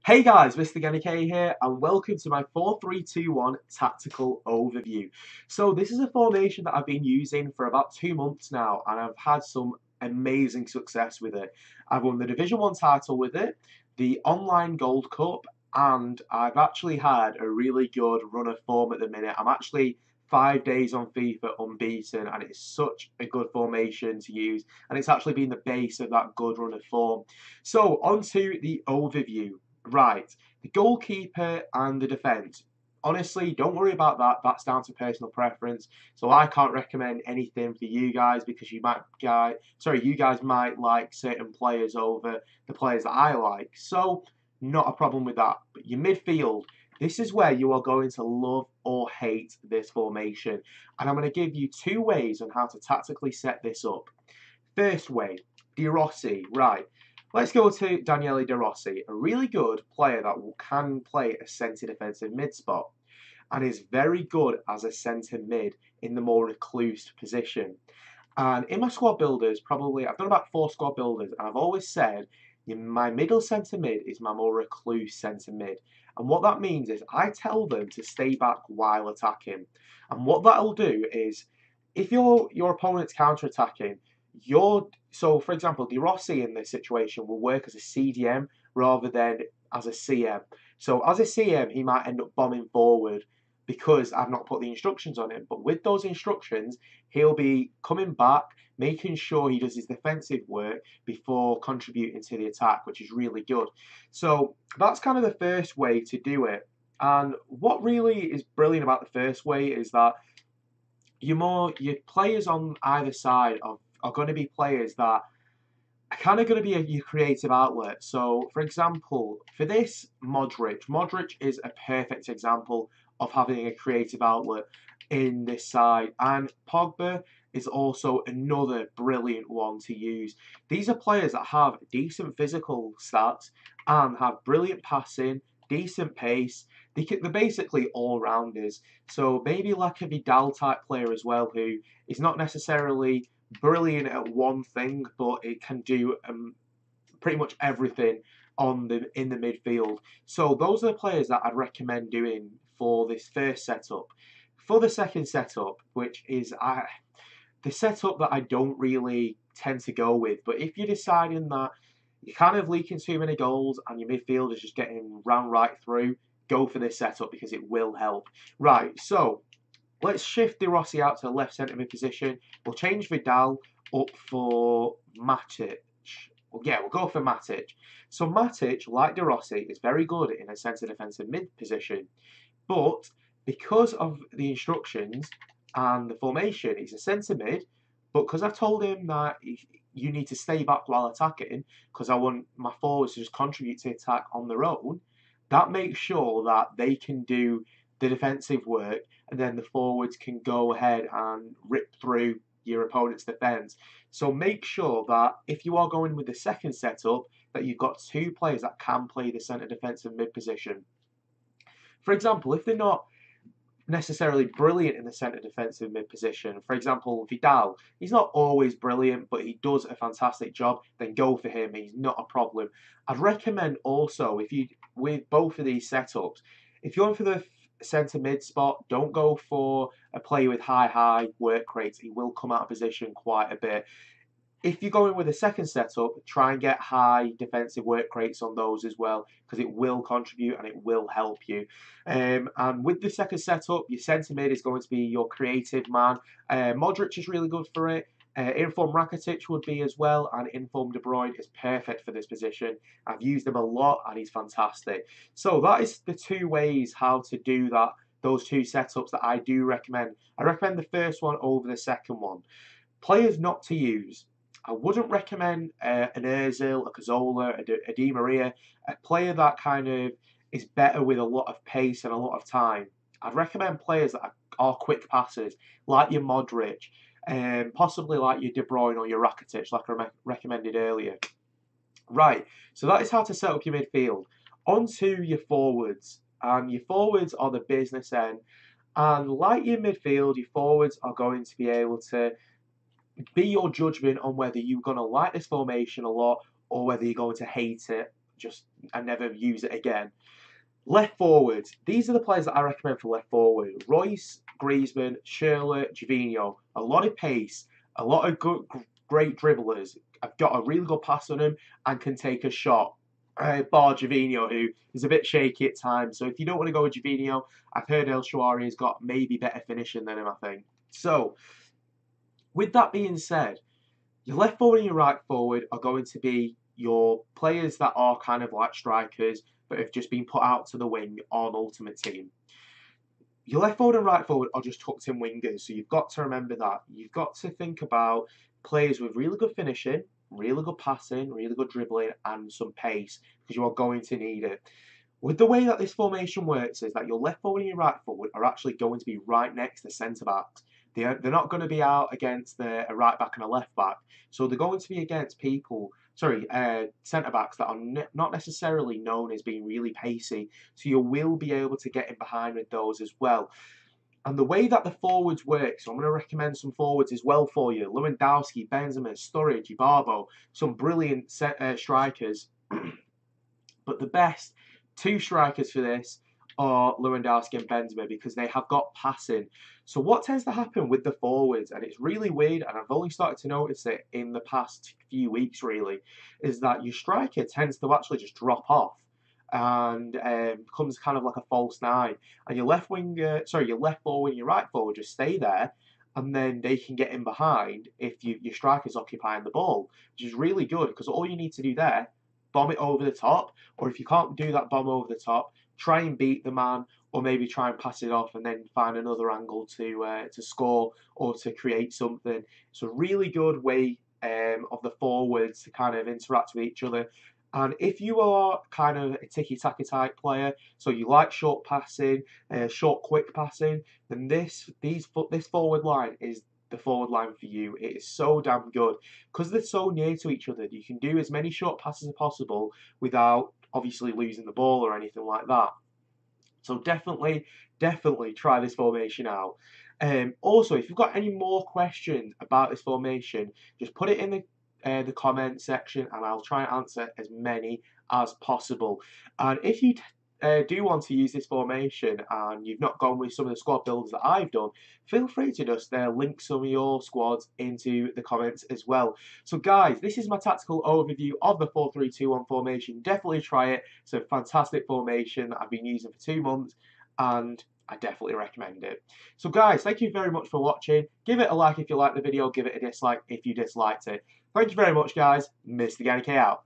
Hey guys, MrGannyK here, and welcome to my 4-3-2-1 tactical overview. So this is a formation that I've been using for about 2 months now, and I've had some amazing success with it. I've won the Division 1 title with it, the Online Gold Cup, and I've actually had a really good run of form at the minute. I'm actually 5 days on FIFA unbeaten, and it's such a good formation to use, and it's actually been the base of that good run of form. So, on to the overview. Right, the goalkeeper and the defence. Honestly, don't worry about that. That's down to personal preference. So I can't recommend anything for you guys because you guys might like certain players over the players that I like. So not a problem with that. But your midfield, this is where you are going to love or hate this formation. And I'm going to give you two ways on how to tactically set this up. First way, De Rossi. Right. Let's go to Daniele De Rossi, a really good player that can play a centre defensive mid spot and is very good as a centre mid in the more recluse position. And in my squad builders, I've done about 4 squad builders, and I've always said my middle centre mid is my more recluse centre mid. And what that means is I tell them to stay back while attacking. And what that'll do is if your opponent's counter attacking, for example, De Rossi in this situation will work as a CDM rather than as a CM. So as a CM, he might end up bombing forward because I've not put the instructions on him. But with those instructions, he'll be coming back, making sure he does his defensive work before contributing to the attack, which is really good. So that's kind of the first way to do it. And what really is brilliant about the first way is that your players on either side are going to be players that are kind of going to be your creative outlet. So, for example, for this, Modric is a perfect example of having a creative outlet in this side, and Pogba is also another brilliant one to use. These are players that have decent physical stats and have brilliant passing, decent pace. They're basically all rounders. So maybe like a Vidal type player as well, who is not necessarily brilliant at one thing, but it can do pretty much everything in the midfield. So those are the players that I'd recommend doing for this first setup. For the second setup, which is the setup that I don't really tend to go with, but if you're deciding that you're kind of leaking too many goals and your midfield is just getting ran right through, go for this setup because it will help. Right, so let's shift De Rossi out to the left centre mid position. We'll change Vidal up for Matic. Well, yeah, we'll go for Matic. So Matic, like De Rossi, is very good in a centre defensive mid position. But because of the instructions and the formation, he's a centre mid. But because I've told him that you need to stay back while attacking, because I want my forwards to just contribute to the attack on their own, that makes sure that they can do the defensive work, and then the forwards can go ahead and rip through your opponent's defence. So make sure that if you are going with the second setup, that you've got 2 players that can play the centre defensive mid position. For example, if they're not necessarily brilliant in the centre defensive mid position, for example, Vidal, he's not always brilliant, but he does a fantastic job, then go for him. He's not a problem. I'd recommend also, with both of these setups, if you're going for the centre mid spot, don't go for a player with high work rates. He will come out of position quite a bit. If you're going with a second setup, try and get high defensive work rates on those as well, because it will contribute and it will help you. And with the second setup, your centre mid is going to be your creative man. Modric is really good for it. Inform Rakitic would be as well, and Inform De Bruyne is perfect for this position. I've used him a lot, and he's fantastic. So that is the 2 ways how to do that. Those 2 setups that I do recommend. I recommend the first one over the second one. Players not to use. I wouldn't recommend an Ozil, a Cazorla, a Di Maria, a player that kind of is better with a lot of pace and a lot of time. I'd recommend players that are quick passers, like your Modric, and possibly like your De Bruyne or your Rakitic, like I recommended earlier. Right, so that is how to set up your midfield. On to your forwards. And your forwards are the business end. And like your midfield, your forwards are going to be able to be your judgment on whether you're going to like this formation a lot or whether you're going to hate it and never use it again. Left forward. These are the players that I recommend for left forward. Royce, Griezmann, Schürrle, Jovino. A lot of pace, a lot of great dribblers. I've got a really good pass on him and can take a shot. Bar Jovino, who is a bit shaky at times. So if you don't want to go with Jovino, I've heard El Shaarawy has got maybe better finishing than him, I think. So, with that being said, your left forward and your right forward are going to be your players that are kind of like strikers, but have just been put out to the wing on Ultimate Team. Your left forward and right forward are just tucked in wingers, so you've got to remember that. You've got to think about players with really good finishing, really good passing, really good dribbling, and some pace, because you are going to need it. With the way that this formation works is that your left forward and your right forward are actually going to be right next to centre backs. They're not going to be out against a right back and a left back. So they're going to be against centre backs that are not necessarily known as being really pacey. So you will be able to get in behind with those as well. And the way that the forwards work, so I'm going to recommend some forwards as well for you. Lewandowski, Benzema, Sturridge, Ibarbo, some brilliant strikers. But the best two strikers for this are Lewandowski and Benzema because they have got passing. So what tends to happen with the forwards, and it's really weird, and I've only started to notice it in the past few weeks really, is that your striker tends to actually just drop off and becomes kind of like a false nine. And your left forward and your right forward just stay there, and then they can get in behind if your striker's occupying the ball, which is really good because all you need to do there, bomb it over the top, or if you can't do that bomb over the top, try and beat the man, or maybe try and pass it off and then find another angle to score or to create something. It's a really good way of the forwards to kind of interact with each other. And if you are kind of a tiki-taka type player, so you like short passing, short quick passing, then this forward line is the forward line for you. It is so damn good because they're so near to each other. You can do as many short passes as possible without obviously losing the ball or anything like that. So definitely try this formation out. Also, if you've got any more questions about this formation, just put it in the comment section and I'll try and answer as many as possible. And if you do want to use this formation and you've not gone with some of the squad builds that I've done, feel free to just link some of your squads into the comments as well. So guys, this is my tactical overview of the 4-3-2-1 formation. Definitely try it. It's a fantastic formation that I've been using for 2 months and I definitely recommend it. So guys, thank you very much for watching. Give it a like if you liked the video, give it a dislike if you disliked it. Thank you very much guys, MrGannyK out.